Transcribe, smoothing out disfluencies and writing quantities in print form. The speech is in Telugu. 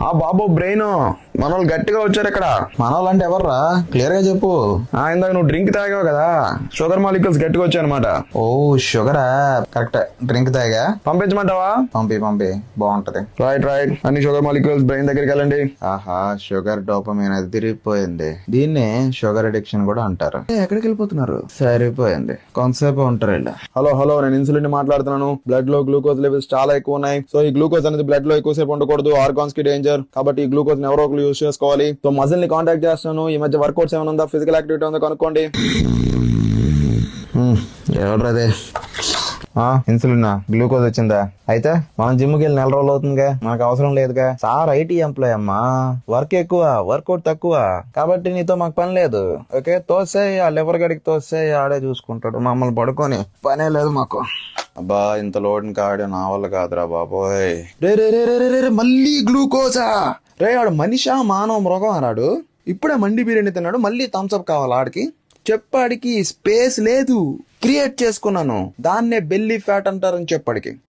ఆ బాబు బ్రెయిన్ మనోళ్ళు గట్టిగా వచ్చారు ఇక్కడ. మనోళ్ళు అంటే ఎవర్రా, క్లియర్ గా చెప్పు. ఇందాక నువ్వు డ్రింక్ తాగావు కదా, షుగర్ మాలిక్యూల్స్ గట్టిగా వచ్చాయి అనమాట. ఓ షుగరా, కరెక్ట్. డ్రింక్ తాగా. పంపించమంటావా? పంపి బాగుంటది. రైట్ అన్ని షుగర్ మాలిక్యూల్స్ బ్రెయిన్ దగ్గరికి వెళ్ళండి. ఆహా, షుగర్ డోపమైన్ అది తిరిగిపోయింది. దీన్నే షుగర్ అడిక్షన్ కూడా అంటారు. ఎక్కడికి వెళ్ళిపోతున్నారు? సరిపోయింది, కొంతసేపు ఉంటారు ఇలా. హలో నేను ఇన్సులిన్ మాట్లాడుతున్నాను. బ్లడ్ లో గ్లూకోజ్ లెవెల్స్ చాలా ఎక్కువ ఉన్నాయి. సో ఈ గ్లూకోజ్ అనేది బ్లడ్ లో ఎక్కువసేపు ఉండకూడదు, ఆర్గాన్స్ కి డేంజర్. కాబట్టి ఈ గ్లూకోజ్ ఎవరో ఒకరు యూజ్ చేసుకోవాలి. సో మజిల్ ని కాంటాక్ట్ చేస్తున్నాను. ఈ మధ్య వర్కౌట్స్ ఏమైనా ఉందా, ఫిజికల్ యాక్టివిటీ ఉందా కనుక్కోండి. ఎవరదే? ఇన్సులిన్ గ్లూకోజ్ వచ్చిందా? అయితే మనం జిమ్కి వెళ్ళి 4 రోజులు అవుతుందిగా, మనకు అవసరం లేదుగా. సార్ ఐటీ ఎంప్లాయ్ అమ్మా, వర్క్ ఎక్కువ వర్కౌట్ తక్కువ, కాబట్టి నీతో మాకు పని లేదు. ఓకే, తోసే ఆ లివర్ గడికి తోసే, ఆడే చూసుకుంటాడు, మమ్మల్ని పడుకొని పనే లేదు మాకు. అబ్బా, ఇంత లోడ్ కాడే నా వల్ల కాదురా బాబోయ్. రే మళ్ళీ గ్లూకోజా? రే ఆడు మనిషా మానవ మృగం అన్నాడు. ఇప్పుడే మండి బిర్యానీ తిన్నాడు, మళ్ళీ థమ్స్అప్ కావాలి ఆడికి. చెప్పాడికి స్పేస్ లేదు, క్రియేట్ చేసుకున్నాను. దాన్నే బెల్లీ ఫ్యాట్ అంటారని చెప్పాడికి.